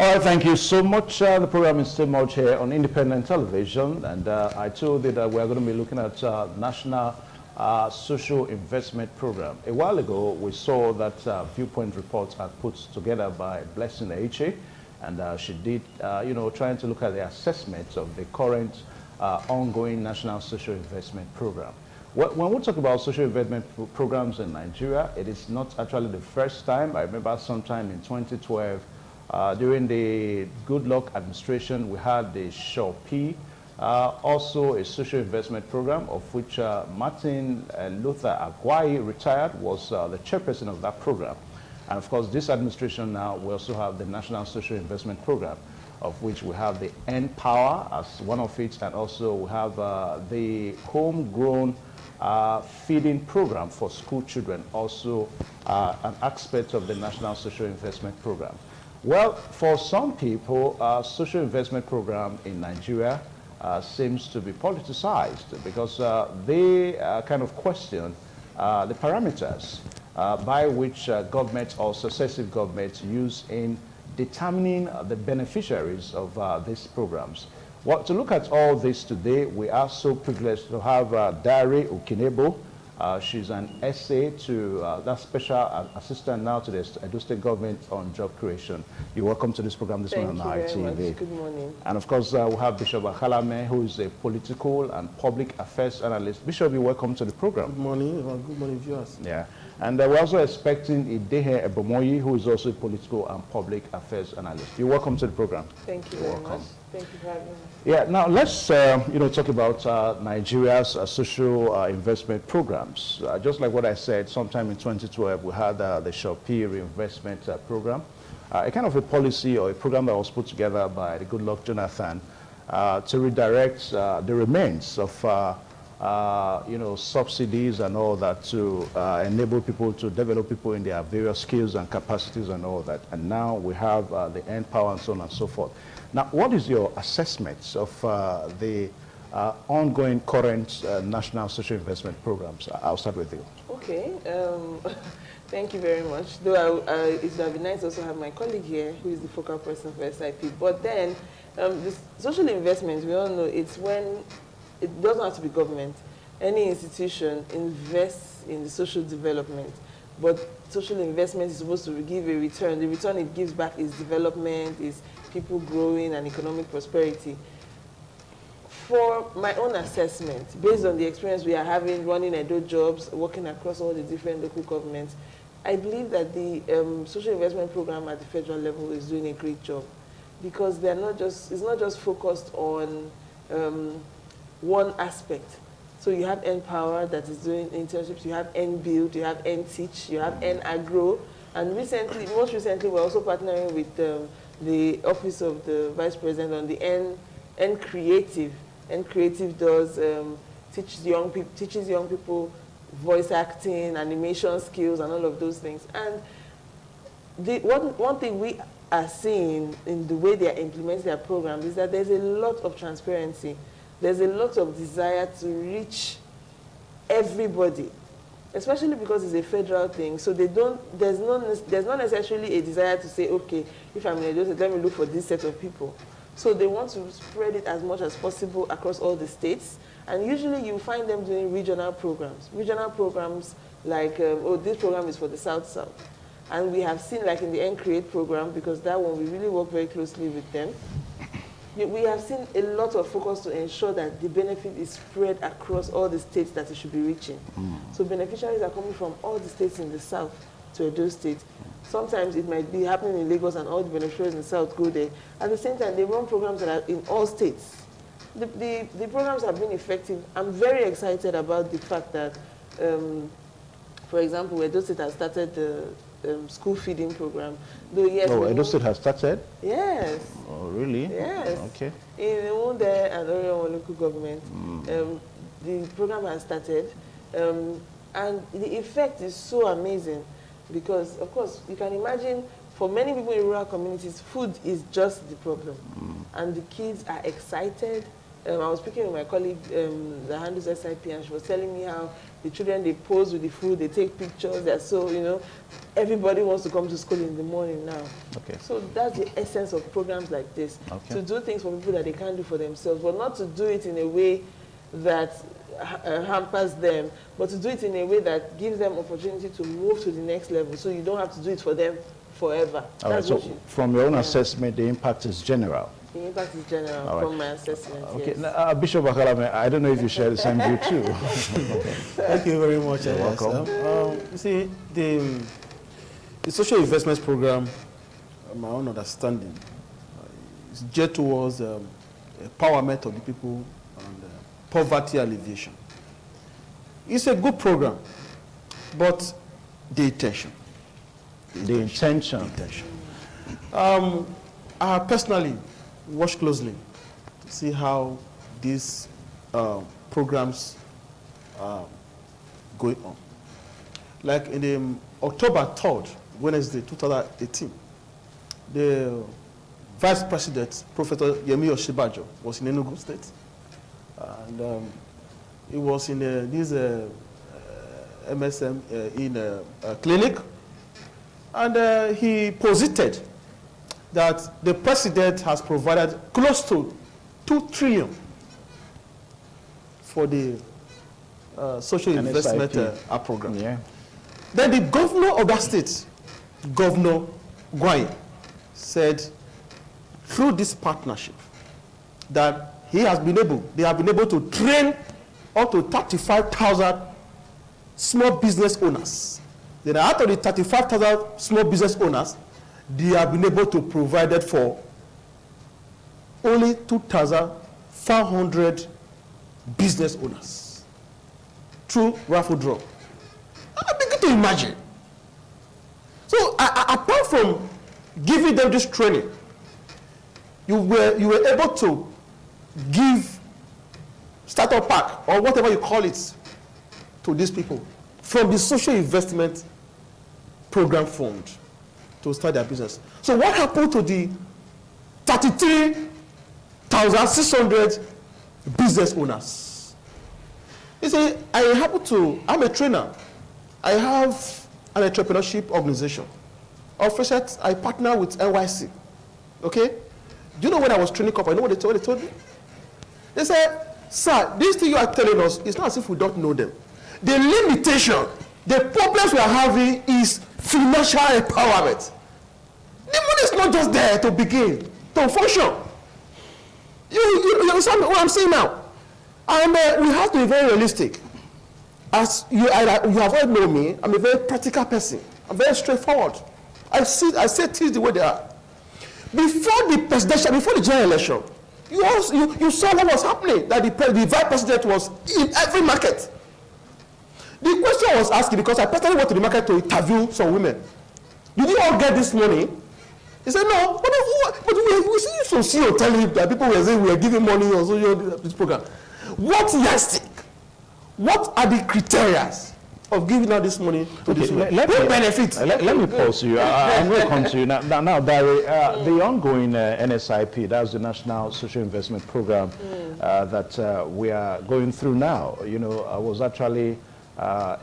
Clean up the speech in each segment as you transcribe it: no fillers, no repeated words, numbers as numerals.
All right, thank you so much. The program is still much here on independent television, and I told you that we're going to be looking at National Social Investment Program. A while ago, we saw that viewpoint report had put together by Blessing Eche, and she did, trying to look at the assessment of the current ongoing National Social Investment Program. When we talk about social investment programs in Nigeria, it is not actually the first time. I remember sometime in 2012, during the Goodluck administration, we had the SHOP, also a social investment program of which Martin Luther Aguayi retired, was the chairperson of that program. And of course, this administration now, we also have the National Social Investment Program, of which we have the N-Power as one of it, and also we have the homegrown feeding program for school children, also an aspect of the National Social Investment Program. Well, for some people, social investment program in Nigeria seems to be politicized because they kind of question the parameters by which governments or successive governments use in determining the beneficiaries of these programs. Well, to look at all this today, we are so privileged to have Dare Okinebo. She's an SA to that special assistant now to the Edo State government on job creation. You're welcome to this program this morning on ITV. Good morning. And of course, we have Bishop Akalame, who is a political and public affairs analyst. Bishop, you're welcome to the program. Good morning. Good morning, viewers. Yeah. And we're also expecting Idehe Ebomoyi, who is also a political and public affairs analyst. You're welcome to the program. Thank you very much. Thank you for having me. Yeah, now let's talk about Nigeria's social investment programs. Just like what I said, sometime in 2012, we had the SHOP reinvestment program, a kind of a policy or a program that was put together by the Goodluck Jonathan to redirect the remains of subsidies and all that to enable people to develop people in their various skills and capacities and all that. And now we have the N-Power and so on and so forth. Now, what is your assessment of the ongoing current national social investment programs? I'll start with you. Okay. Thank you very much. Though it would have been nice to also have my colleague here, who is the focal person for SIP. But then, this social investment, we all know, it's when it doesn't have to be government. Any institution invests in the social development, but social investment is supposed to give a return. The return it gives back is development, is people growing and economic prosperity. For my own assessment, based on the experience we are having running Edo jobs, working across all the different local governments, I believe that the social investment program at the federal level is doing a great job, because they're not just, it's not just focused on one aspect. So you have N-Power that is doing internships, you have N-Build, you have N-Teach, you have N-Agro, and most recently, we're also partnering with the Office of the Vice President on the N-Creative. N-Creative does teaches young people voice acting, animation skills, and all of those things. And one thing we are seeing in the way they are implementing their programs is that there's a lot of transparency. There's a lot of desire to reach everybody, especially because it's a federal thing. So there's not necessarily a desire to say, okay, if I'm in Edo State, let me look for this set of people. So they want to spread it as much as possible across all the states. And usually you find them doing regional programs. Regional programs like, this program is for the South-South. And we have seen, like in the N-Create program, because that one, we really work very closely with them. We have seen a lot of focus to ensure that the benefit is spread across all the states that it should be reaching. So beneficiaries are coming from all the states in the South to Edo State. Sometimes it might be happening in Lagos and all the beneficiaries in the South go there. At the same time, they run programs that are in all states. The programs have been effective. I'm very excited about the fact that, for example, Edo State has started the school feeding program. Though, yes, Edo State has started? Yes. Oh, really? Yes. Okay. In Wunde and Orion local government, the program has started, and the effect is so amazing because, of course, you can imagine for many people in rural communities, food is just the problem, and the kids are excited. I was speaking with my colleague that handles SIP, and she was telling me how The children, they pose with the food, they take pictures. They're so, you know, everybody wants to come to school in the morning now. Okay. So that's the essence of programs like this. Okay. To do things for people that they can't do for themselves, but not to do it in a way that hampers them, but to do it in a way that gives them opportunity to move to the next level, so you don't have to do it for them forever. All right, so from your own assessment, the impact is general. The impact is general from my assessment. Okay, yes. now, Bishop Akalame, I don't know if you share the same view too. Thank you very much. You're welcome. You see, the social investments program, my own understanding, is geared towards empowerment of the people and poverty alleviation. It's a good program, but the intention. The intention. I personally watch closely to see how these programs are going on. Like in the October 3rd, Wednesday, 2018, the Vice President, Professor Yemi Oshibajo, was in Enugu State. And he was in this MSM in a clinic. And he posited that the president has provided close to 2 trillion for the social investment program. Yeah. Then the governor of that state, Governor Gwai, said through this partnership that they have been able to train up to 35,000 small business owners. Then out of the 35,000 small business owners, they have been able to provide it for only 2,500 business owners through raffle draw. I begin to imagine. So apart from giving them this training, you were able to give startup pack or whatever you call it to these people from the social investment program fund to start their business. So what happened to the 33,600 business owners? You see, I'm a trainer. I have an entrepreneurship organization. Of I partner with NYC. Okay? Do you know when I was training up, I know what they told me? They said, sir, this thing you are telling us, it's not as if we don't know them. The limitation, the problems we are having is financial empowerment. The money is not just there to begin, to function. You understand what I'm saying now? And we have to be very realistic. As you have all known me, I'm a very practical person. I'm very straightforward. I say things the way they are. Before the general election, you saw what was happening, that the vice president was in every market. The question I was asking, because I personally went to the market to interview some women. Did you all get this money? He said, no. But we see you from CEO telling that people were saying we are giving money on this program. What yardstick? What are the criteria of giving out this money to this women? What benefits? Let me pause you. I'm going to come to you. Now Barry, the ongoing NSIP, that's the National Social Investment Program that we are going through now, was actually,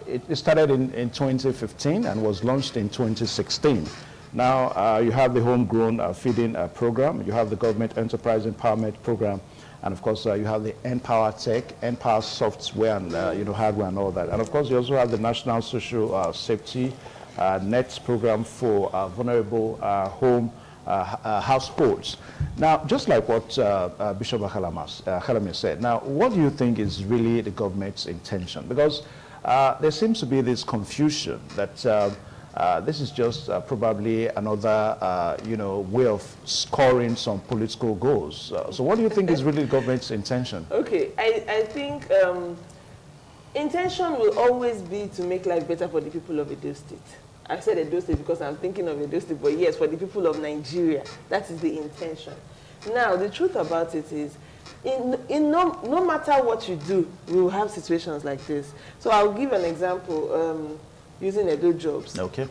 it started in 2015 and was launched in 2016. Now you have the homegrown feeding program, you have the government enterprise empowerment program, and of course you have the Empower Tech, Empower Software, and hardware and all that. And of course you also have the National Social Safety Net program for vulnerable home households. Now, just like what Bishop Akalame said, now what do you think is really the government's intention? Because there seems to be this confusion that this is just probably another, way of scoring some political goals. So what do you think is really the government's intention? Okay, I think intention will always be to make life better for the people of Edo State. I said Edo State because I'm thinking of Edo State, but yes, for the people of Nigeria, that is the intention. Now, the truth about it is, no matter what you do, we will have situations like this. So I'll give an example. Using Edo Jobs. Okay.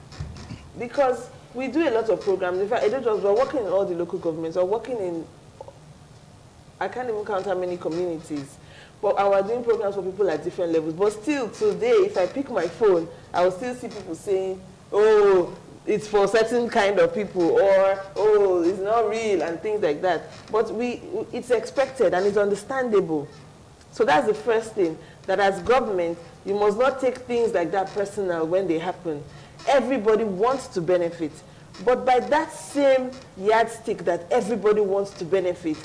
Because we do a lot of programs. In fact, Edo Jobs, we're working in all the local governments. We're working in, I can't even count how many communities. But I was doing programs for people at different levels. But still, today, if I pick my phone, I will still see people saying, oh, it's for certain kind of people, or, oh, it's not real, and things like that. But it's expected and it's understandable. So that's the first thing, that as government, you must not take things like that personal when they happen. Everybody wants to benefit. But by that same yardstick that everybody wants to benefit,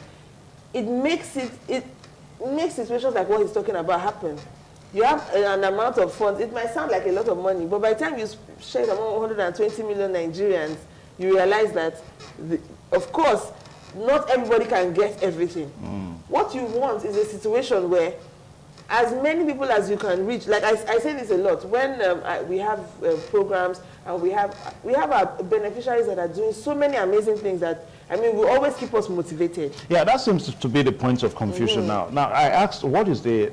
it makes situations like what he's talking about happen. You have an amount of funds. It might sound like a lot of money, but by the time you share it among 120 million Nigerians, you realize that, of course, not everybody can get everything. What you want is a situation where as many people as you can reach. Like I say this a lot, when we have programs and we have our beneficiaries that are doing so many amazing things that, I mean, will always keep us motivated. Yeah, that seems to be the point of confusion now. Now, I asked, what is the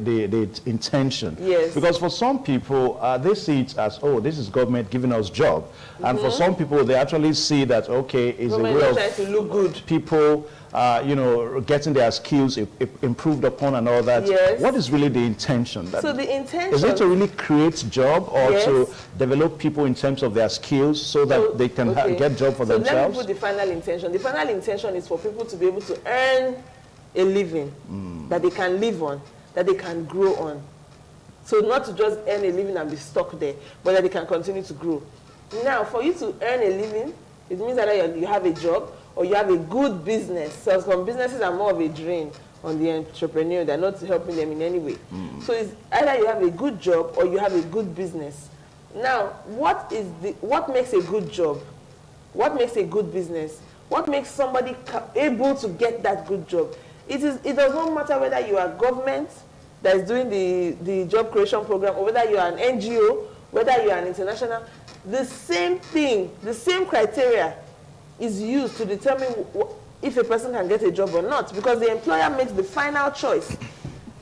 intention? Yes. Because for some people, they see it as, oh, this is government giving us job. And for some people, they actually see that, okay, it's a way of trying to look good. People, you know, getting their skills improved upon and all that. Yes. What is really the intention? So the intention... Is it to really create job, or yes, to develop people in terms of their skills so that they can get job for themselves? Let me put the final intention. The final intention is for people to be able to earn a living that they can live on, that they can grow on. So not to just earn a living and be stuck there, but that they can continue to grow. Now, for you to earn a living, it means that you have a job or you have a good business. So some businesses are more of a drain on the entrepreneur. They're not helping them in any way. So it's either you have a good job or you have a good business. Now, what makes a good job? What makes a good business? What makes somebody able to get that good job? It does not matter whether you are government that is doing the job creation program, or whether you are an NGO, whether you are an international. The same thing, the same criteria is used to determine if a person can get a job or not, because the employer makes the final choice.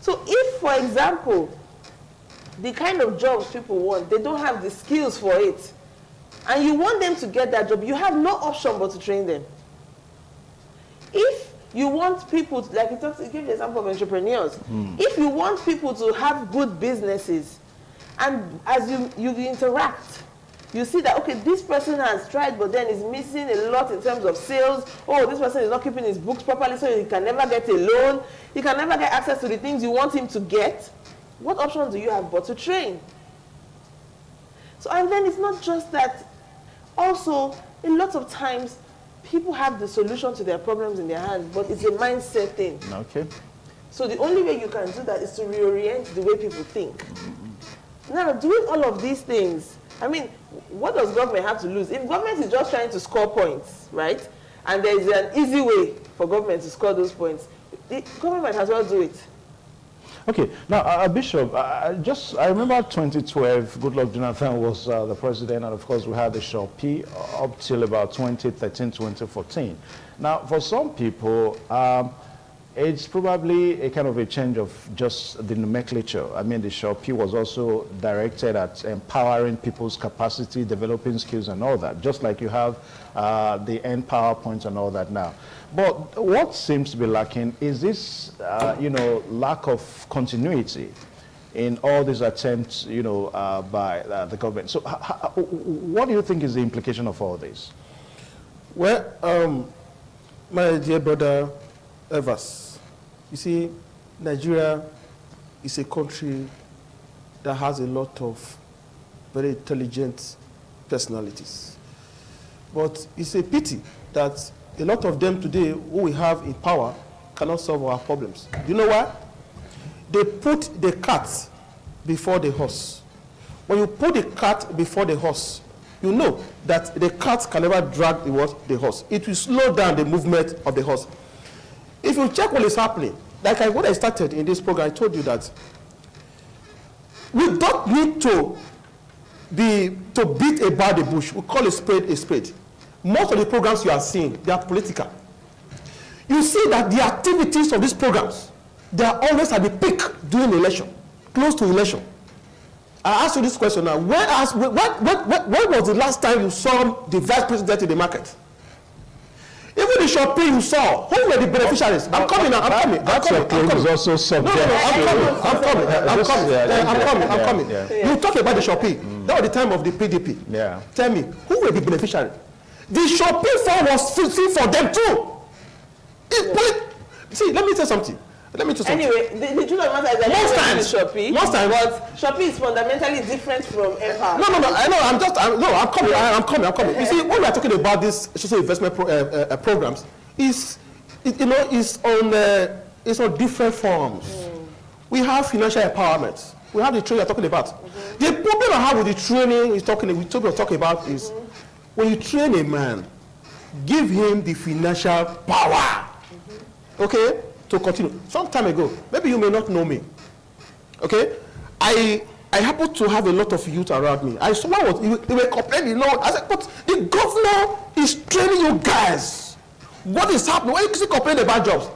So if, for example, the kind of jobs people want, they don't have the skills for it, and you want them to get that job, you have no option but to train them. If you want people, like you give the example of entrepreneurs, if you want people to have good businesses, and as you interact, you see that, okay, this person has tried, but then is missing a lot in terms of sales. Oh, this person is not keeping his books properly, so he can never get a loan. He can never get access to the things you want him to get. What options do you have but to train? So, and then it's not just that. Also, a lot of times, people have the solution to their problems in their hands, but it's a mindset thing. Okay. So the only way you can do that is to reorient the way people think. Now, doing all of these things, I mean, what does government have to lose? If government is just trying to score points, right, and there is an easy way for government to score those points, the government might as well do it. Okay, now, Bishop, I remember 2012, Goodluck Jonathan was the president, and of course we had the Shopee up till about 2013, 2014. Now, for some people, it's probably a kind of a change of just the nomenclature. I mean, the Shopee was also directed at empowering people's capacity, developing skills and all that, just like you have the end PowerPoint and all that now. But what seems to be lacking is this, you know, lack of continuity in all these attempts, you know, by the government. So what do you think is the implication of all this? Well, my dear brother Evers, you see, Nigeria is a country that has a lot of very intelligent personalities. But it's a pity that a lot of them today who we have in power cannot solve our problems. You know why? They put the cart before the horse. When you put the cart before the horse, you know that the cart can never drag the horse. It will slow down the movement of the horse. If you check what is happening, like when I started in this program, I told you that we don't need to beat about the bush. We call a spade a spade. Most of the programs you are seeing, they are political. You see that the activities of these programs, they are always at the peak during election, close to election. I ask you this question now. When was the last time you saw the vice president in the market? Even the Shopee you saw, who were the beneficiaries? I'm coming now. I'm coming. That's a claim is also subject. I'm coming. You talk about the Shopee. That was the time of the PDP. Yeah. Tell me, who were the beneficiaries? The Shopee fund was free for them too. See, let me tell you something. Anyway, the truth of the matter is that Shopee, but Shopee is fundamentally different from Empower. No, I know. I'm coming. You see, when we are talking about this social investment programs, it's on different forms. We have financial empowerment. We have the training you're talking about. The problem I have with the training we're talking about is when you train a man, give him the financial power. Okay? To continue. Some time ago, maybe you may not know me. Okay? I happen to have a lot of youth around me. I saw they were complaining. I said, but the governor is training you guys. What is happening? Why is he complaining about jobs?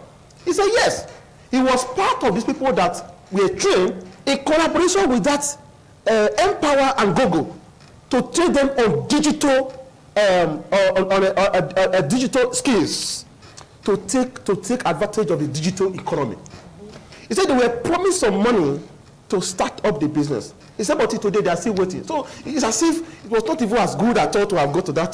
He said, yes. He was part of these people that were trained in collaboration with that Empower and Gogo to train them on digital digital skills. To take advantage of the digital economy. He said they were promised some money to start up the business. He said, but today they are still waiting. So it's as if it was not even as good at all to have gone to that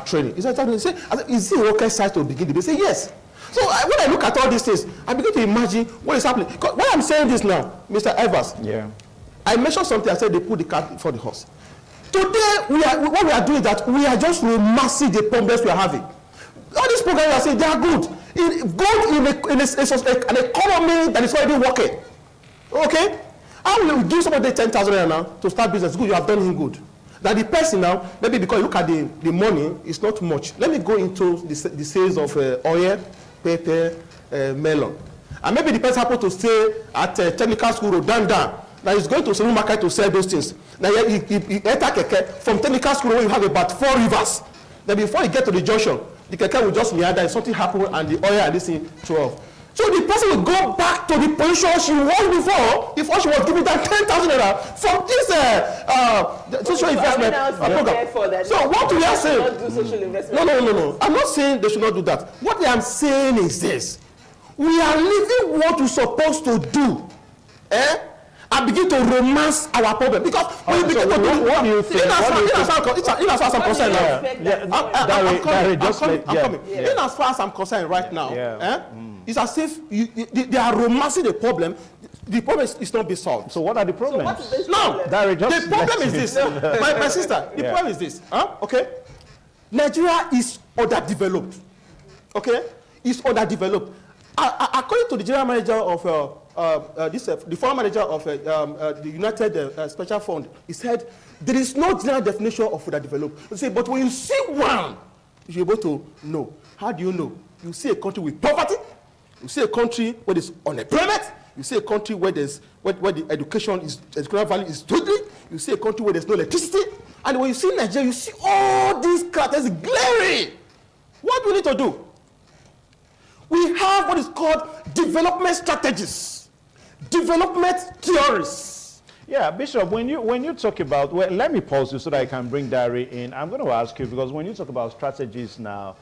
training. He said, is it a rocket science to begin? They say, yes. So when I look at all these things, I begin to imagine what is happening. Why I'm saying this now, Mr. Evers, I mentioned something, I said they put the cart before the horse. Today, what we are doing is that we are just remassing the problems we are having. All these programs are saying they are good. Good in an economy that is already working. Okay? How will you give somebody 10,000 now to start business? Good, you have done him good. Now the person now, maybe because you look at the money, it's not much. Let me go into the sales of oil, pepper, melon. And maybe the person happens to stay at technical school, down. Now he's going to the market to sell those things. Now he enter keke from technical school where you have about 4 rivers. Then before you get to the junction, the keke will just meander, something happen, and the oil and this thing throw off. So the person will go back to the position she was before she was giving that 10,000 naira from this social investment program. So what we are saying? No. I'm not saying they should not do that. What I am saying is this: we are leaving what we're supposed to do, and begin to romance our problem because we begin to do what do you think? In as far as I'm concerned in as far as I'm concerned right now, it's as if they are romancing the problem. The problem is not being solved. So what are the problems? So no, the problem is this. My sister, the problem is this. Okay, Nigeria is underdeveloped. Okay, it's underdeveloped. According to the general manager of the former manager of the United Special Fund, he said there is no general definition of underdeveloped. He said, but when you see one, you should be able to know. How do you know? You see a country with poverty. You see a country where there's unemployment. You see a country where the educational value is dwindling. You see a country where there's no electricity. And when you see Nigeria, you see all these characters glaring. What do we need to do? We have what is called development strategies, development theories. Yeah, Bishop, when you talk about, well, let me pause you so that I can bring Dari in. I'm going to ask you, because when you talk about strategies now,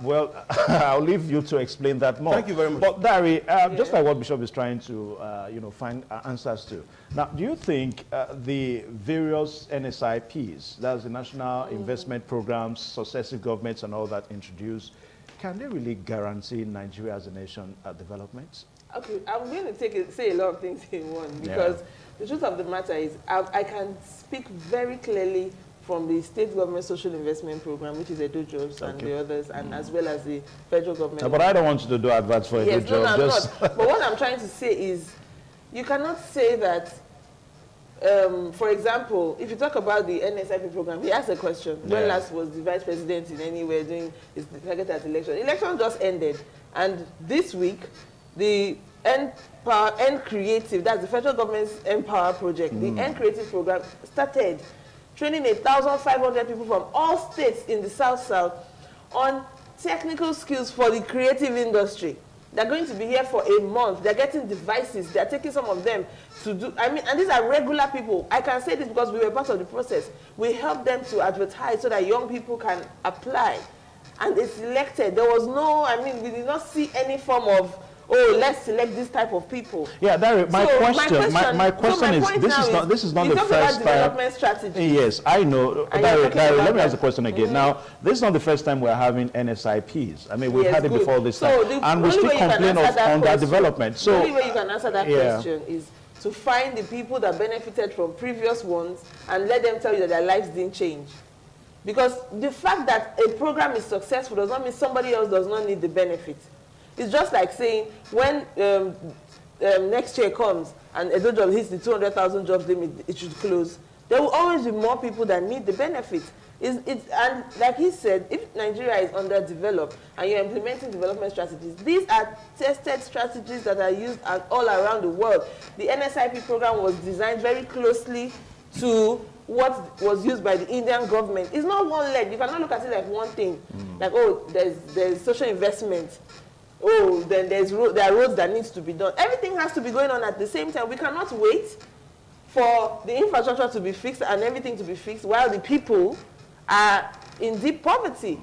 well, I'll leave you to explain that more. Thank you very much. But Dari, just like what Bishop is trying to, find answers to. Now, do you think the various NSIPs, that's the National Investment Programs, successive governments and all that introduced, can they really guarantee Nigeria as a nation development? Okay, I'm going to say a lot of things in one, because the truth of the matter is I can speak very clearly from the state government social investment program, which is Edo Jobs and the others, and as well as the federal government. No, but I don't want you to do adverts for Edo Jobs. No, I'm not. But what I'm trying to say is, you cannot say that, for example, if you talk about the NSIP program, he asked a question. When last was the vice president in anywhere doing his targeted election? Election just ended. And this week, the N Creative, that's the federal government's Empower project, the N Creative program started training 1,500 people from all states in the South on technical skills for the creative industry. They're going to be here for a month. They're getting devices. They're taking some of them to do, and these are regular people. I can say this because we were part of the process. We help them to advertise so that young people can apply. and they selected. There was no, I mean, we did not see any form of, oh, let's select this type of people. Yeah, Dari, my question is, this is not the first time. Development strategy. Yes, I know. Dari, let me ask the question again. Now, this is not the first time we're having NSIPs. I mean, we've had it before this time, and we still complain of underdevelopment. So the only way you can answer that question is to find the people that benefited from previous ones and let them tell you that their lives didn't change. Because the fact that a program is successful does not mean somebody else does not need the benefit. It's just like saying when next year comes and Edo job hits the 200,000 jobs limit, it should close. There will always be more people that need the benefit. And like he said, if Nigeria is underdeveloped and you're implementing development strategies, these are tested strategies that are used all around the world. The NSIP program was designed very closely to what was used by the Indian government. It's not one leg. You cannot look at it like one thing. Like, oh, there's social investment. Oh, then there are roads that needs to be done. Everything has to be going on at the same time. We cannot wait for the infrastructure to be fixed and everything to be fixed while the people are in deep poverty.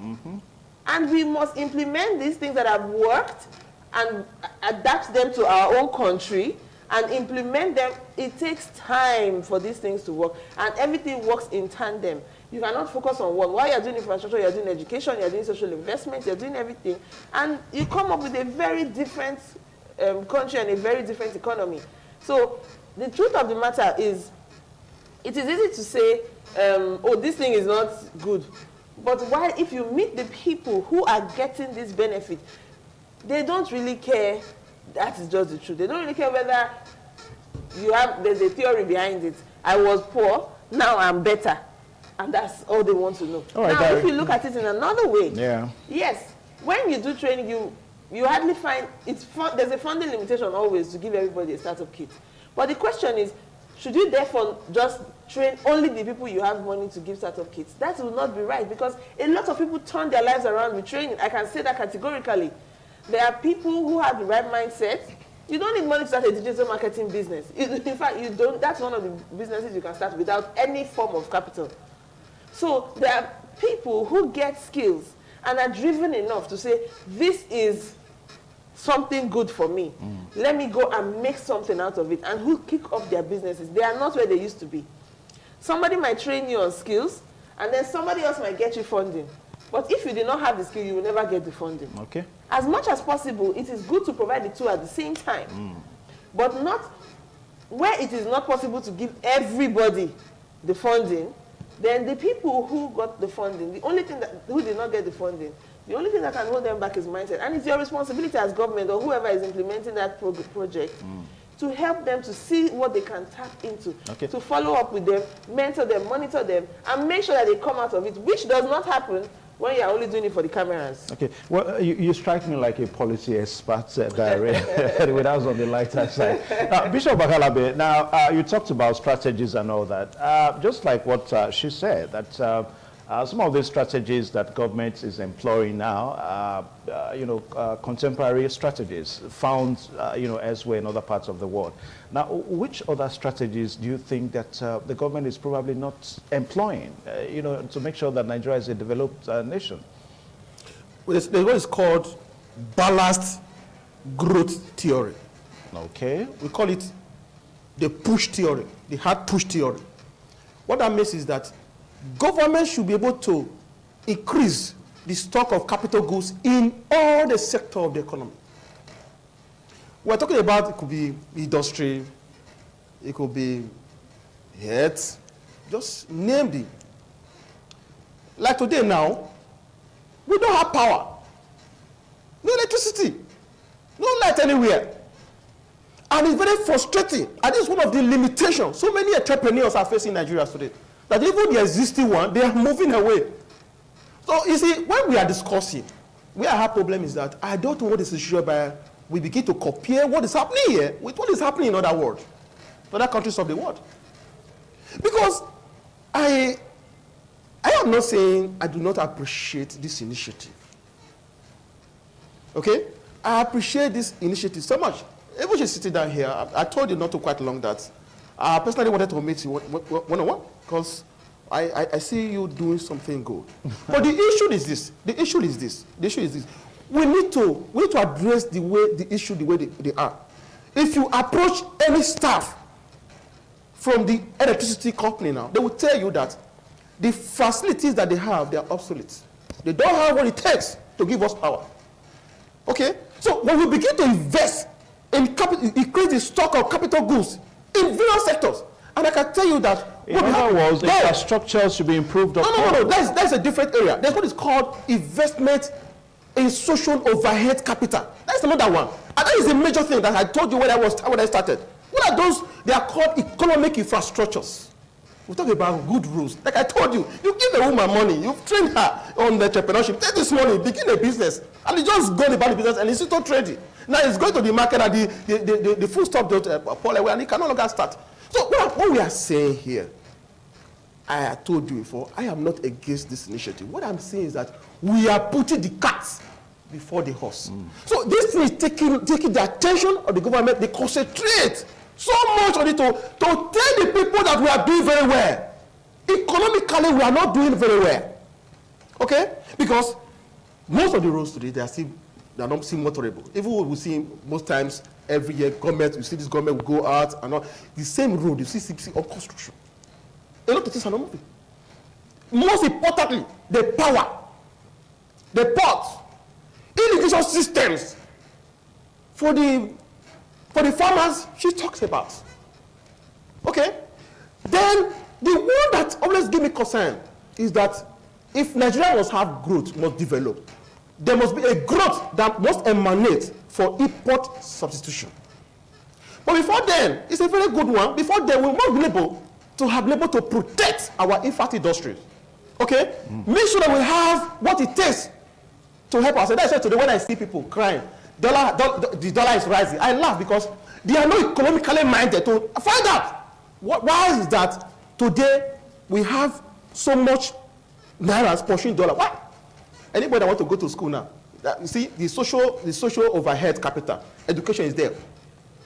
And we must implement these things that have worked and adapt them to our own country and implement them. It takes time for these things to work, and everything works in tandem. You cannot focus on one. While you're doing infrastructure, you're doing education, you're doing social investment, you're doing everything, and you come up with a very different country and a very different economy. So the truth of the matter is, it is easy to say, oh, this thing is not good. But why, if you meet the people who are getting this benefit, they don't really care. That is just the truth. They don't really care whether there's a theory behind it. I was poor, now I'm better. And that's all they want to know. Now, if you look at it in another way, yes, when you do training, you hardly find, there's a funding limitation always to give everybody a startup kit. But the question is, should you therefore just train only the people you have money to give startup kits? That will not be right, because a lot of people turn their lives around with training. I can say that categorically. There are people who have the right mindset. You don't need money to start a digital marketing business. In fact, you don't. That's one of the businesses you can start without any form of capital. So there are people who get skills and are driven enough to say, this is something good for me. Let me go and make something out of it, and who kick off their businesses. They are not where they used to be. Somebody might train you on skills, and then somebody else might get you funding. But if you do not have the skill, you will never get the funding. Okay. As much as possible, it is good to provide the two at the same time. But not where it is not possible to give everybody the funding. Then the people who got the funding, the only thing who did not get the funding, the only thing that can hold them back is mindset. And it's your responsibility as government or whoever is implementing that project to help them to see what they can tap into, to follow up with them, mentor them, monitor them, and make sure that they come out of it, which does not happen when you are only doing it for the cameras. Okay, well, you strike me like a policy expert, Dari. Anyway, that was on the lighter side. Now, Bishop Bakalabe, now you talked about strategies and all that. Just like what she said, that some of these strategies that government is employing now, contemporary strategies found, elsewhere in other parts of the world. Now, which other strategies do you think that the government is probably not employing, to make sure that Nigeria is a developed nation? Well, there's what is called balanced growth theory. Okay. We call it the push theory, the hard push theory. What that means is that government should be able to increase the stock of capital goods in all the sector of the economy. We're talking about, it could be industry, it could be health, just name them. Like today now, we don't have power, no electricity, no light anywhere. And it's very frustrating. And this is one of the limitations so many entrepreneurs are facing in Nigeria today. That even the existing one, they are moving away. So you see, when we are discussing, where our problem is that I don't know what is issued by, we begin to compare what is happening here with what is happening in other world, other countries of the world. Because I am not saying I do not appreciate this initiative. Okay? I appreciate this initiative so much. Even she's sitting down here, I told you not too quite long that I personally wanted to meet you one-on-one because I see you doing something good. But the issue is this. The issue is this. We need to address the issue the way they are. If you approach any staff from the electricity company now, they will tell you that the facilities that they have, they are obsolete. They don't have what it takes to give us power. Okay? So when we begin to invest in capital, increase the stock of capital goods in various sectors, and I can tell you that in other words, infrastructure should be improved upon. No. That's a different area. There's what is called investment in social overhead capital. That's another one. And that is a major thing that I told you when I started. What are those? They are called economic infrastructures. We talk about good rules. Like I told you, you give a woman money, you've trained her on entrepreneurship. Take this money, begin a business, and you just go about the business and it's still trading. Now it's going to the market and the full stop fall away and it can no longer start. So what we are saying here, I told you before, I am not against this initiative. What I'm saying is that we are putting the cart before the horse. So this thing is taking the attention of the government. They concentrate so much on it to tell the people that we are doing very well. Economically, we are not doing very well. Okay? Because most of the roads today, they are not seem motorable. Even we see most times every year, you see this government will go out and all. The same road, you see on construction. A lot of things are not moving. Most importantly, the power, the ports, irrigation systems for the farmers she talks about. Okay? Then the one that always gives me concern is that if Nigeria must have growth, must develop, there must be a growth that must emanate for import substitution. But before then, it's a very good one. Before then, we must be able to protect our infant industries. Okay? Make sure that we have what it takes to help us. And that's why today when I see people crying, the dollar is rising, I laugh because they are not economically minded to find out why is that today we have so much naira pursuing dollar. Why? Anybody that want to go to school now, you see the social overhead capital, education is there.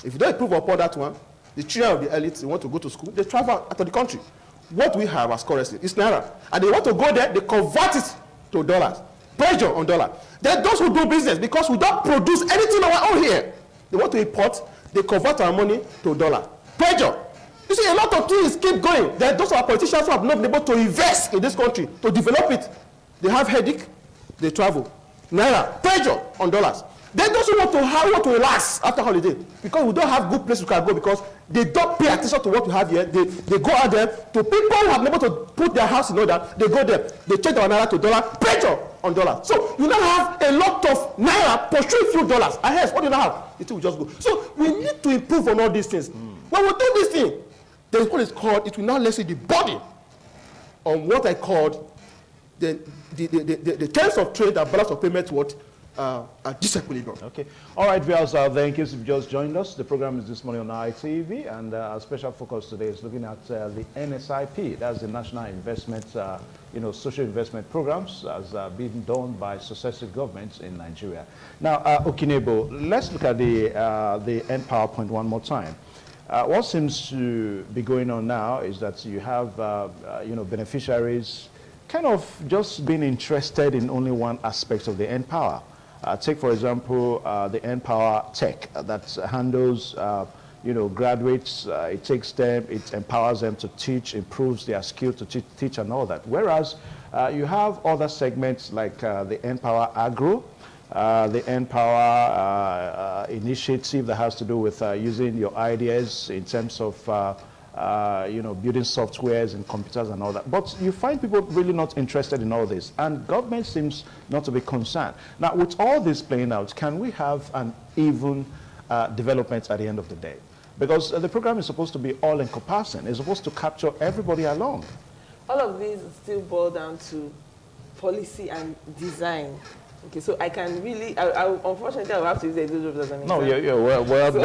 If you don't improve upon that one, the children of the elites, they want to go to school, they travel out of the country. What we have as currency is naira. And they want to go there, they convert it to dollars. Pressure on dollar. Then those who do business, because we don't produce anything on our own here, they want to import, they convert our money to dollar. Pressure. You see, a lot of things keep going. There are those of our politicians who have not been able to invest in this country, to develop it. They have headache, they travel. Naira, pressure on dollars. Then those who want to relax after holiday, because we don't have good place we can go, because they don't pay attention to what we have here. They go out there to people who have been able to put their house in order. They go there, they change our naira to dollar, pressure on dollar. So you now have a lot of naira pursuing few dollars. And hence, what do you now have? It will just go. So we need to improve on all these things. When we do this thing, there's what is called, it will now lessen the body on what I called the terms of trade and balance of payment are disequilibrium. Okay. All right, viewers, thank you if you've just joined us. The program is this morning on ITV, and our special focus today is looking at the NSIP. That's the National Investment, Social Investment Programs as being done by successive governments in Nigeria. Now, Okinebo, let's look at the end PowerPoint one more time. What seems to be going on now is that you have, beneficiaries kind of just being interested in only one aspect of the end power. Take, for example, the N-Power Tech that handles, graduates. It takes them, it empowers them to teach, improves their skill to teach and all that. Whereas you have other segments like the N-Power Agro, the N-Power initiative that has to do with using your ideas in terms of building softwares and computers and all that. But you find people really not interested in all this, and government seems not to be concerned. Now, with all this playing out, can we have an even development at the end of the day? Because the program is supposed to be all-encompassing. It's supposed to capture everybody along. All of these still boil down to policy and design. Okay, so I can really, unfortunately, I will have to use the example as an example. No, yeah, well. So,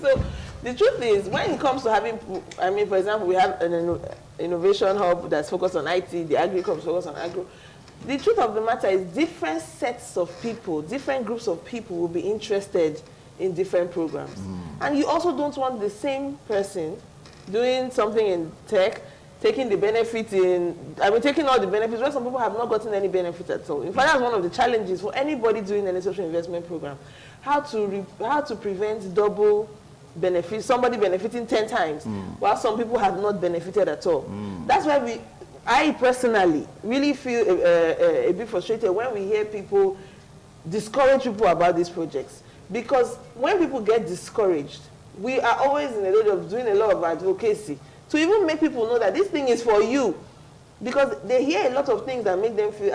so the truth is, when it comes to having, for example, we have an innovation hub that's focused on IT, the agri hub is focused on agro. The truth of the matter is different sets of people, different groups of people will be interested in different programs. And you also don't want the same person doing something in tech taking the benefit taking all the benefits, where some people have not gotten any benefit at all. In fact, that's one of the challenges for anybody doing any social investment program. How to prevent double benefit, somebody benefiting 10 times, while some people have not benefited at all. That's why I personally really feel a bit frustrated when we hear people discourage people about these projects. Because when people get discouraged, we are always in a lot of doing a lot of advocacy to even make people know that this thing is for you. Because they hear a lot of things that make them feel,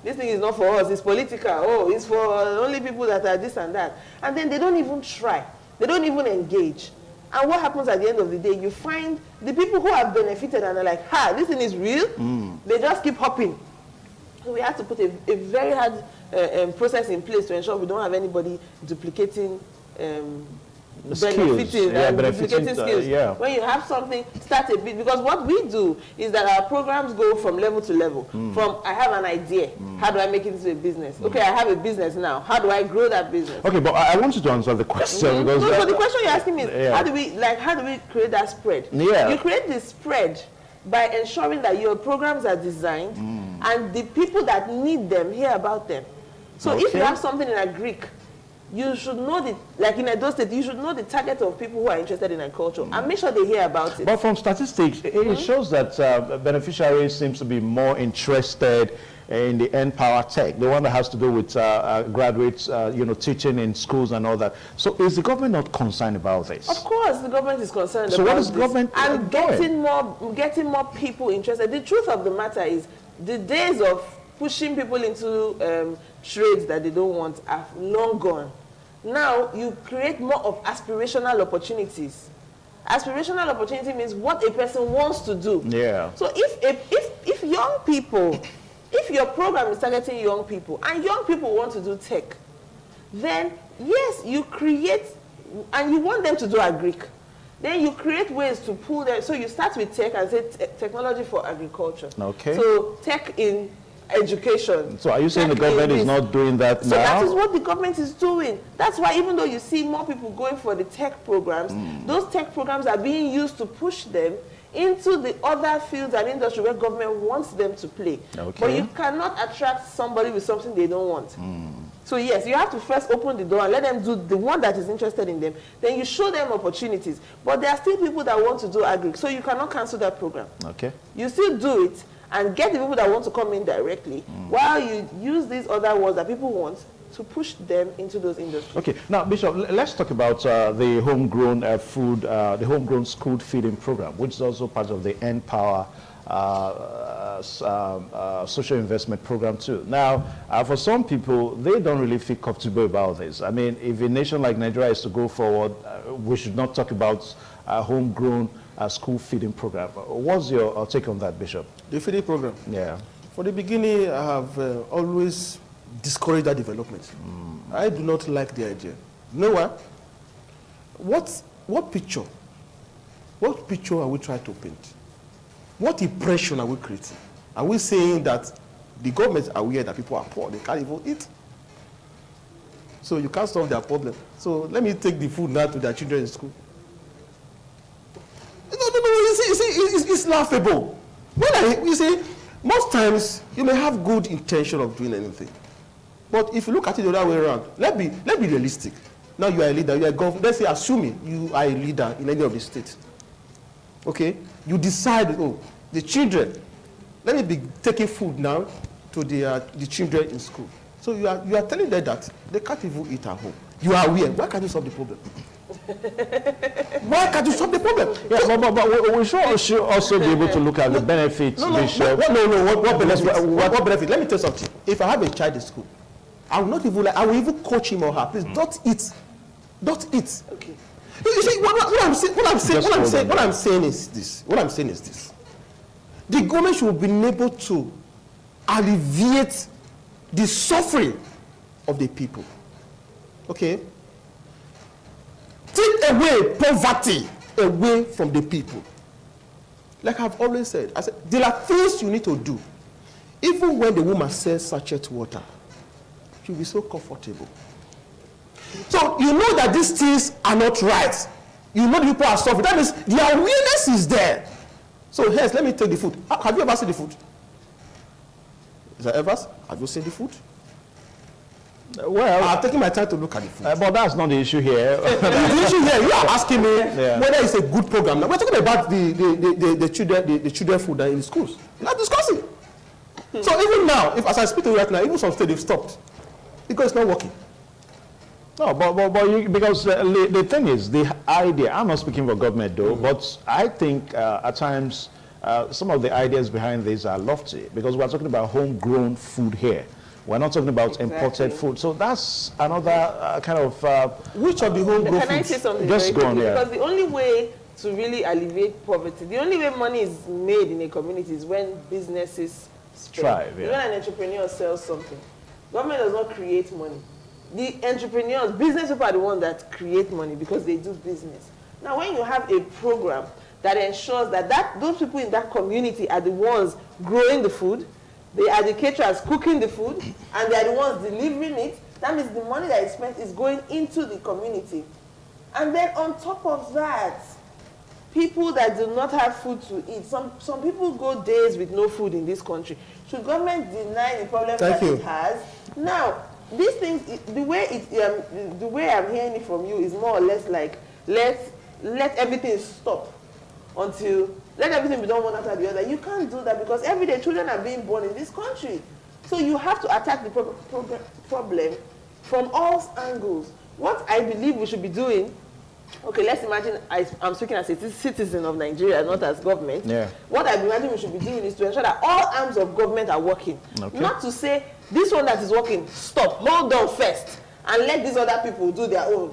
this thing is not for us, it's political, oh, it's for only people that are this and that. And then they don't even try. They don't even engage. And what happens at the end of the day, you find the people who have benefited and are like, this thing is real, they just keep hopping. So we have to put a very hard process in place to ensure we don't have anybody duplicating benefiting skills. When you have something, start a bit, because what we do is that our programs go from level to level. From I have an idea, how do I make it into a business? Okay, I have a business now, how do I grow that business? Okay, but I want you to answer the question because so the question you're asking me is how do we create that spread? You create the spread by ensuring that your programs are designed and the people that need them hear about them. So if you have something in a Greek, you should know like in Edo State, you should know the target of people who are interested in agriculture and make sure they hear about it. But from statistics, it shows that beneficiaries seems to be more interested in the N-Power Tech, the one that has to do with graduates, teaching in schools and all that. So is the government not concerned about this? Of course, the government is concerned about this. So what is the government doing? Getting more people interested. The truth of the matter is, the days of pushing people into trades that they don't want are long gone. Now you create more of aspirational opportunities. Aspirational opportunity means what a person wants to do. So if young people, if your program is targeting young people and young people want to do tech, then yes, you create, and you want them to do agric. Then you create ways to pull them. So you start with tech and say technology for agriculture. So tech in education. So are you saying the government is not doing that now? So that is what the government is doing. That's why even though you see more people going for the tech programs, those tech programs are being used to push them into the other fields and industry where government wants them to play. But you cannot attract somebody with something they don't want. So yes, you have to first open the door and let them do the one that is interested in them. Then you show them opportunities. But there are still people that want to do agri, so you cannot cancel that program. You still do it and get the people that want to come in directly while you use these other ones that people want to push them into those industries. Okay, now Bishop, let's talk about the homegrown food, the homegrown school feeding program, which is also part of the N-Power social investment program too. Now, for some people, they don't really feel comfortable about this. I mean, if a nation like Nigeria is to go forward, we should not talk about homegrown school feeding program. What's your take on that, Bishop? The feeding program? For the beginning, I have always discouraged that development. I do not like the idea. You know what? What picture are we trying to paint? What impression are we creating? Are we saying that the government is aware that people are poor, they can't even eat? So you can't solve their problem. So let me take the food now to their children in school. No, you see, it's laughable. You see, most times you may have good intention of doing anything. But if you look at it the other way around, let's be realistic. Now you are a leader, you are a governor. Let's say, assuming you are a leader in any of the states. Okay? You decide, the children, let me be taking food now to the children in school. So you are telling them that they can't even eat at home. You are aware. Why can't you solve the problem? Why can't you solve the problem? Yeah, but we should also be able to look at the benefits. What benefit? What benefit? Let me tell you something. If I have a child in school, I will not even I will even coach him or her. Please don't eat. Don't eat. Okay. You see, what I'm saying is this. The government should be able to alleviate the suffering of the people. Okay? Take away poverty away from the people. Like I've always said, there are things you need to do. Even when the woman sells sachet water, she'll be so comfortable. So you know that these things are not right. You know the people are suffering. That means the awareness is there. So hence, let me take the food. Have you ever seen the food? Is that ever? Have you seen the food? Well, I'm taking my time to look at the food. but that's not the issue here. The issue here, you are asking me whether it's a good program. Now, we're talking about the children food in the schools. We're not discussing. So even now, if as I speak to you right now, even some states they've stopped because it's not working. No, but because the thing is, the idea, I'm not speaking for government though, but I think at times some of the ideas behind this are lofty because we're talking about homegrown food here. We're not talking about imported food. So that's another kind of... which of the homegrown Can I say something Just very go on, quickly? yeah. Because the only way to really alleviate poverty, the only way money is made in a community is when businesses thrive. When an entrepreneur sells something, government does not create money. The entrepreneurs, business people are the ones that create money because they do business. Now, when you have a program that ensures that those people in that community are the ones growing the food, they are the caterers cooking the food, and they are the ones delivering it, that means the money that is spent is going into the community. And then on top of that, people that do not have food to eat, some people go days with no food in this country. Should government deny the problem that it has? Now, these things, the way I'm hearing it from you is more or less like, let everything stop until, let everything be done one after the other. You can't do that because every day children are being born in this country. So you have to attack the problem from all angles. What I believe we should be doing, okay, let's imagine I'm speaking as a citizen of Nigeria, not as government. Yeah. What I imagine we should be doing is to ensure that all arms of government are working. Okay. Not to say, this one that is working, stop, hold on first, and let these other people do their own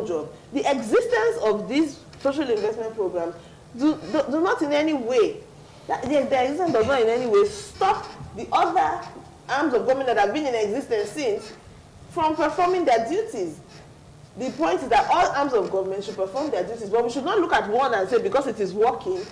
job. The existence of these social investment programs do not in any way, their existence does not in any way stop the other arms of government that have been in existence since from performing their duties. The point is that all arms of government should perform their duties, but we should not look at one and say because it is working,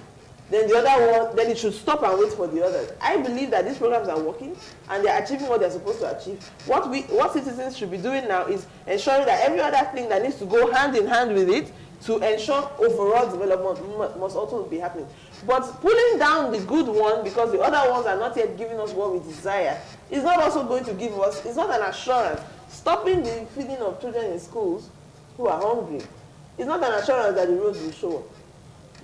then the other one, then it should stop and wait for the others. I believe that these programs are working and they're achieving what they're supposed to achieve. What citizens should be doing now is ensuring that every other thing that needs to go hand in hand with it to ensure overall development must also be happening. But pulling down the good one because the other ones are not yet giving us what we desire is not also going to give us, it's not an assurance. Stopping the feeding of children in schools who are hungry is not an assurance that the roads will show up.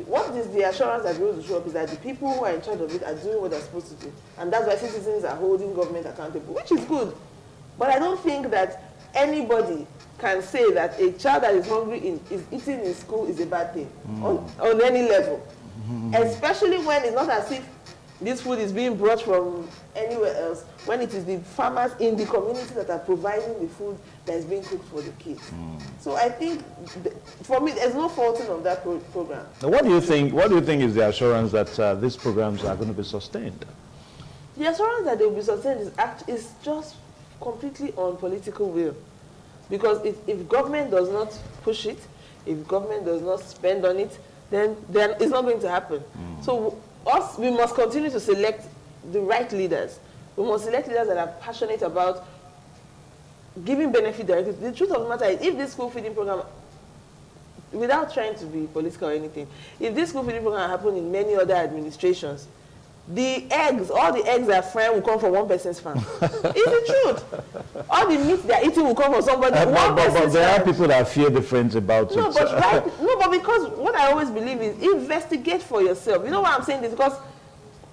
What is the assurance that the roads will show up is that the people who are in charge of it are doing what they're supposed to do. And that's why citizens are holding government accountable, which is good. But I don't think that anybody can say that a child that is hungry is eating in school is a bad thing on any level. Especially when it's not as if this food is being brought from anywhere else, when it is the farmers in the community that are providing the food that is being cooked for the kids. So I think, for me, there's no faulting of that program. Now, what do you think is the assurance that these programs are going to be sustained? The assurance that they will be sustained is just completely on political will. Because if government does not push it, if government does not spend on it, then it's not going to happen. So we must continue to select the right leaders. We must select leaders that are passionate about giving benefit directly. The truth of the matter is, if this school feeding program, without trying to be political or anything, if this school feeding program happened in many other administrations, the eggs, all the eggs that are frying will come from one person's farm. It's the truth. All the meat they're eating will come from somebody. But there are people that feel different about it. But because what I always believe is investigate for yourself. You know why I'm saying this? Because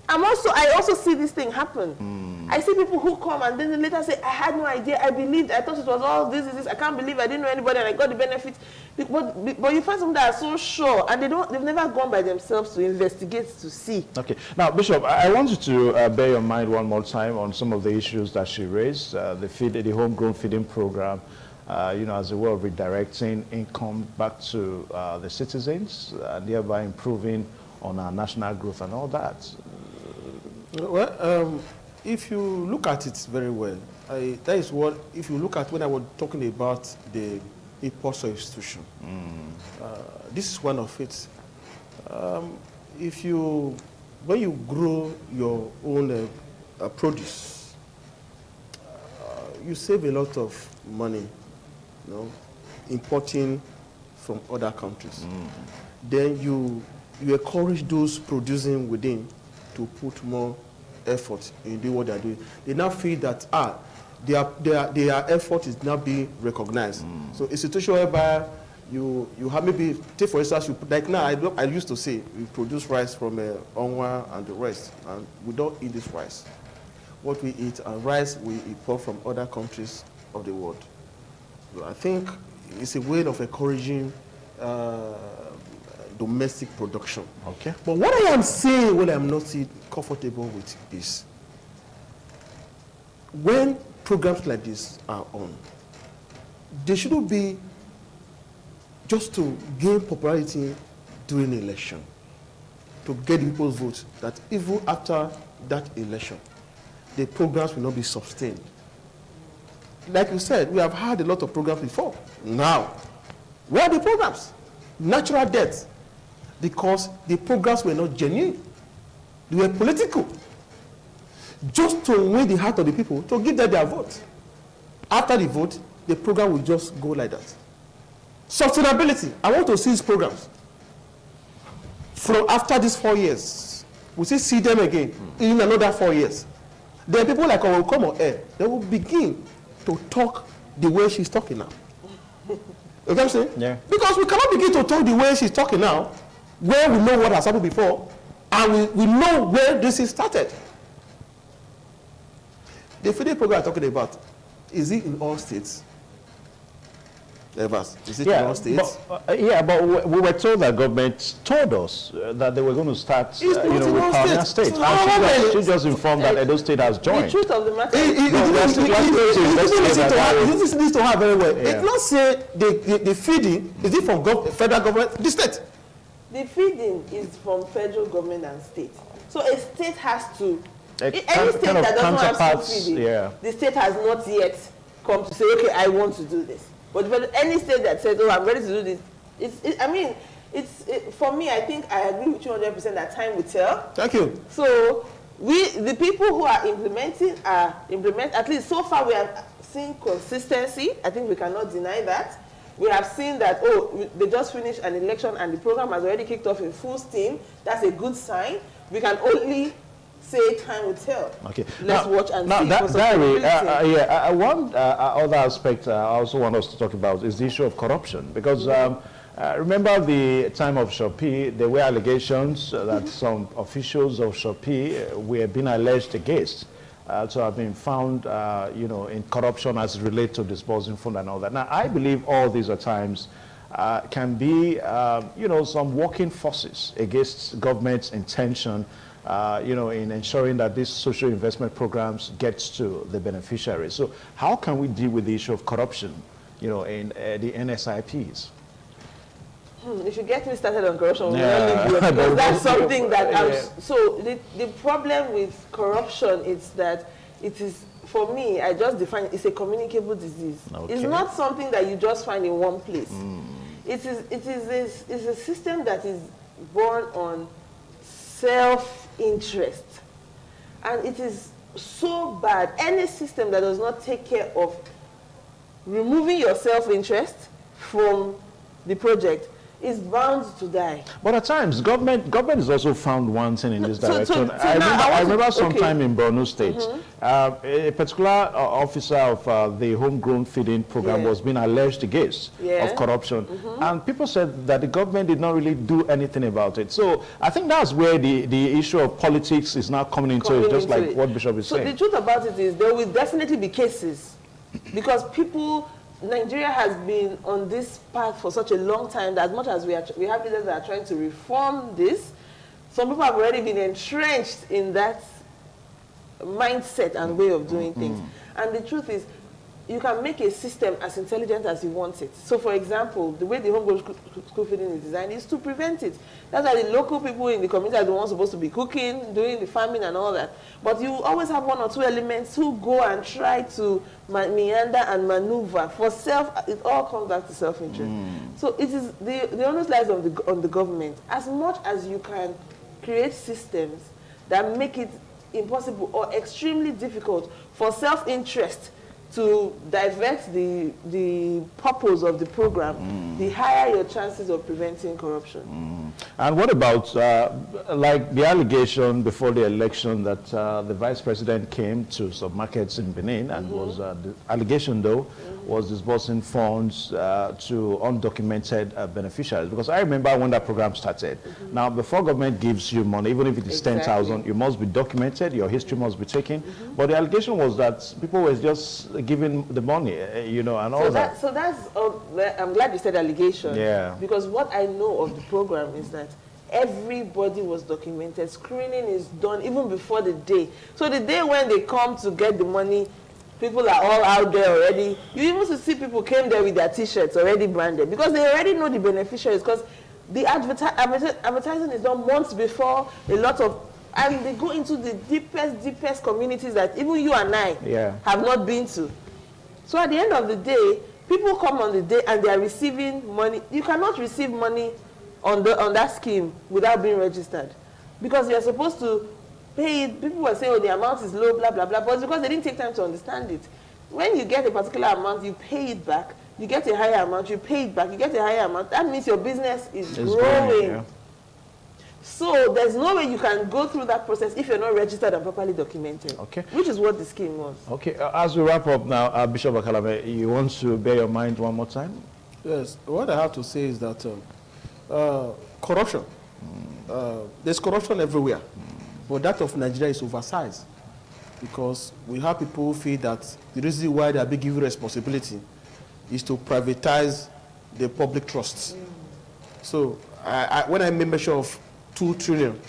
I also see this thing happen. I see people who come and then later say, I had no idea, I believed, I thought it was all this, I can't believe I didn't know anybody and I got the benefits. But you find some that are so sure and they've never gone by themselves to investigate to see. Okay. Now, Bishop, I want you to bear your mind one more time on some of the issues that she raised, the homegrown feeding program, as a way of redirecting income back to the citizens, and thereby improving on our national growth and all that. Well, if you look at it very well, that is what, if you look at when I was talking about the import substitution, this is one of it. When you grow your own produce, you save a lot of money, importing from other countries. Then you you encourage those producing within to put more effort in doing what they are doing. They now feel that their effort is now being recognized. So a situation whereby you have maybe, take for instance, like now I used to say we produce rice from Onwa and the rest, and we don't eat this rice. What we eat and rice we import from other countries of the world. So I think it's a way of encouraging domestic production. Okay. But what I am saying, what I'm not comfortable with is when programs like this are on, they shouldn't be just to gain popularity during an election, to get people's votes, that even after that election, the programs will not be sustained. Like you said, we have had a lot of programs before. Now, where are the programs? Natural death. Because the programs were not genuine. They were political. Just to win the heart of the people, to give them their vote. After the vote, the program will just go like that. Sustainability. I want to see these programs. From after these 4 years, we still see them again in another 4 years. Then people like will come on air. They will begin to talk the way she's talking now. You know what I'm saying? Yeah. Because we cannot begin to talk the way she's talking now, where we know what has happened before, and we know where this is started. The feeding program I'm talking about, is it in all states? Evers, is it in all states? But we were told that government told us that they were going to start with Pioneer State. And she just informed that Edo State has joined. The truth of the matter You listen to her very well. It's not say the feeding, is it from federal government, the state? The feeding is from federal government and state. So a state has to, any state that doesn't have school feeding, the state has not yet come to say, okay, I want to do this. But any state that says, oh, I'm ready to do this, for me, I think I agree with you 100% that time will tell. Thank you. So the people who are implementing, at least so far we have seen consistency. I think we cannot deny that. We have seen that, oh, they just finished an election and the program has already kicked off in full steam. That's a good sign. We can only say time will tell. Okay. Let's watch and see. One other aspect I also want us to talk about is the issue of corruption. Because remember the time of Shopee, there were allegations that some officials of Shopee were being alleged against to have been found, in corruption as it relates to disbursing fund and all that. Now, I believe all these at times can be, some working forces against government's intention in ensuring that these social investment programs gets to the beneficiaries. So how can we deal with the issue of corruption, in the NSIPs? If you get me started on corruption, we'll not leave you, because that's something that so the problem with corruption is that it is, for me, I just define it's a communicable disease. Okay. It's not something that you just find in one place. It's a system that is born on self-interest. And it is so bad. Any system that does not take care of removing your self-interest from the project is bound to die. But at times, government is also found wanting in this direction. I remember sometime in Borno State, a particular officer of the homegrown feeding program was being alleged against of corruption. And people said that the government did not really do anything about it. So I think that's where the issue of politics is now coming into it, just like what Bishop is saying. So the truth about it is there will definitely be cases, because Nigeria has been on this path for such a long time that as much as we have leaders that are trying to reform this, some people have already been entrenched in that mindset and way of doing things. And the truth is, you can make a system as intelligent as you want it. So for example, the way the homegrown school feeding is designed is to prevent it. That's why the local people in the community are the ones supposed to be cooking, doing the farming and all that. But you always have one or two elements who go and try to meander and maneuver for it all comes back to self-interest. So it is the onus lies on the government. As much as you can create systems that make it impossible or extremely difficult for self-interest to divert the purpose of the program, the higher your chances of preventing corruption. And what about, like the allegation before the election that the vice president came to some markets in Benin and was, the allegation though, was disbursing funds to undocumented beneficiaries? Because I remember when that program started. Now, before government gives you money, even if it is 10,000, you must be documented, your history must be taken. But the allegation was that people were just giving the money, you know, and all that. So that's, I'm glad you said allegation. Yeah. Because what I know of the program is that everybody was documented. Screening is done even before the day. So the day when they come to get the money, people are all out there already. You even see people came there with their T-shirts already branded because they already know the beneficiaries, because the advertising is done months before. A lot of, and they go into the deepest communities that even you and I have not been to. So at the end of the day, people come on the day and they are receiving money. You cannot receive money on that scheme without being registered, because you are supposed to pay it. People were saying, oh, the amount is low, blah, blah, blah, but it's because they didn't take time to understand it. When you get a particular amount, you pay it back. You get a higher amount, you pay it back. You get a higher amount. That means your business is growing. So there's no way you can go through that process if you're not registered and properly documented. Okay. Which is what the scheme was. Okay. As we wrap up now, Bishop Akalame, you want to bear your mind one more time? Yes. What I have to say is that corruption. There's corruption everywhere. But that of Nigeria is oversized, because we have people who feel that the reason why they are being given responsibility is to privatize the public trusts. So when I made mention of 2 trillion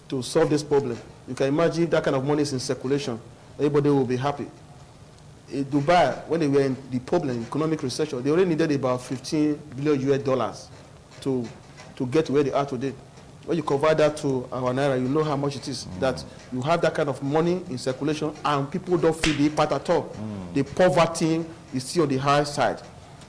to solve this problem, you can imagine if that kind of money is in circulation, everybody will be happy. In Dubai, when they were in the problem, economic recession, they only needed about $15 billion to get to where they are today. When you convert that to our naira, you know how much it is. That you have that kind of money in circulation and people don't feel the impact at all. The poverty is still on the high side.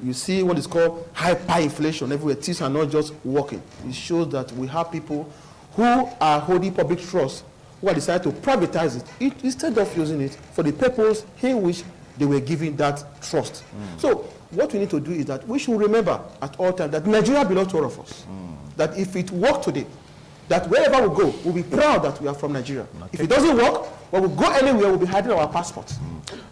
You see what is called hyperinflation everywhere. Things are not just working. It shows that we have people who are holding public trust, who are decided to privatize it instead of using it for the purpose in which they were given that trust. So what we need to do is that we should remember at all times that Nigeria belongs to all of us. That if it works today, that wherever we go, we'll be proud that we are from Nigeria. If it doesn't work, when we go anywhere, we'll be hiding our passports.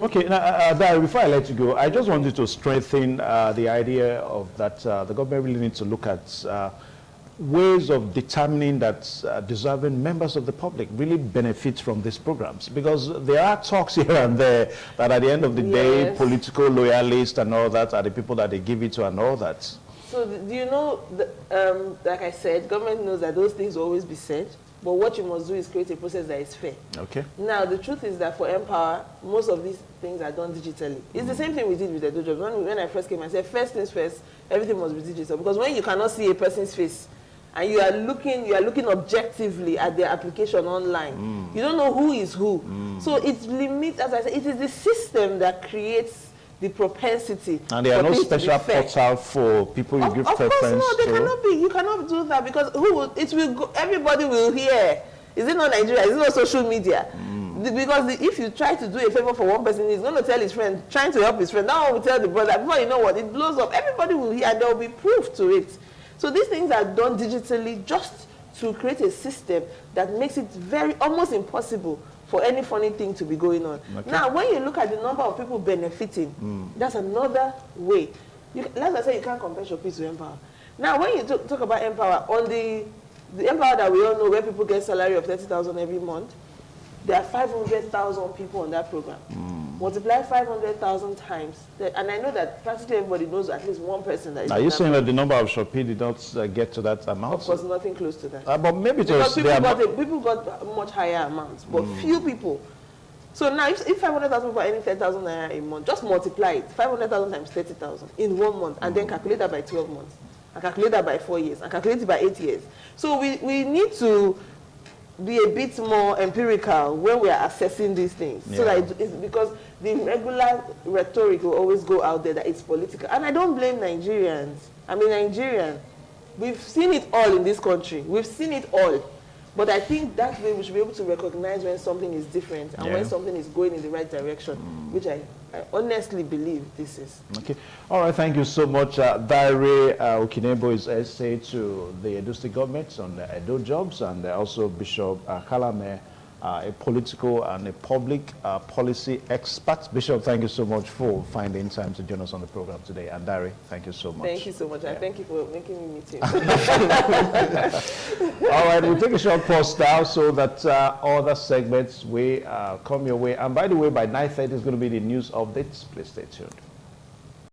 Okay, now, Barry, before I let you go, I just wanted to strengthen the idea of that the government really needs to look at ways of determining that deserving members of the public really benefit from these programs, because there are talks here and there that at the end of the day, political loyalists and all that are the people that they give it to and all that. So do you know, like I said, government knows that those things will always be said, but what you must do is create a process that is fair. Okay. Now, the truth is that for Empower, most of these things are done digitally. It's the same thing we did with the dojo. When I first came, I said, first things first, everything must be digital. Because when you cannot see a person's face, and you are looking objectively at their application online, you don't know who is who. So it limits, as I said, it is the system that creates the propensity. And there are no special portal for people you give preference to? Of course, no, there cannot be. You cannot do that, because it will go, everybody will hear. Is it not Nigeria? Is it not social media? Because if you try to do a favor for one person, he's going to tell his friend, trying to help his friend. Now will tell the brother. Before you know what, it blows up. Everybody will hear, and there will be proof to it. So these things are done digitally just to create a system that makes it almost impossible for any funny thing to be going on. Okay. Now, when you look at the number of people benefiting, that's another way. Like I said, you can't compare Shopee to Empower. Now, when you talk about Empower, on the Empower that we all know, where people get salary of 30,000 every month, there are 500,000 people on that program. Multiply 500,000 times, and I know that practically everybody knows at least one person that is. Are you saying that the number of Shopee did not get to that amount? Of course, nothing close to that. But maybe because people got much higher amounts, but few people. So now, if 500,000 for any 10,000 naira a month, just multiply it, 500,000 times 30,000 in 1 month, and then calculate that by 12 months, and calculate that by 4 years, and calculate it by 8 years. So we need to be a bit more empirical when we are assessing these things. So that it's because the regular rhetoric will always go out there that it's political. And I don't blame Nigerians. I'm a Nigerian. We've seen it all in this country. We've seen it all. But I think that way we should be able to recognize when something is different and when something is going in the right direction, which I honestly believe this is. Okay. All right. Thank you so much. Daire Okinebo is essay to the Edo State government on the Edo jobs, and also Bishop Kalame, a political and a public policy expert. Bishop, thank you so much for finding time to join us on the program today. And Daire, thank you so much. Thank you so much. And thank you for making me meet him. All right, we'll take a short pause now so that other segments will come your way. And by the way, by 9:30 is going to be the news updates. Please stay tuned.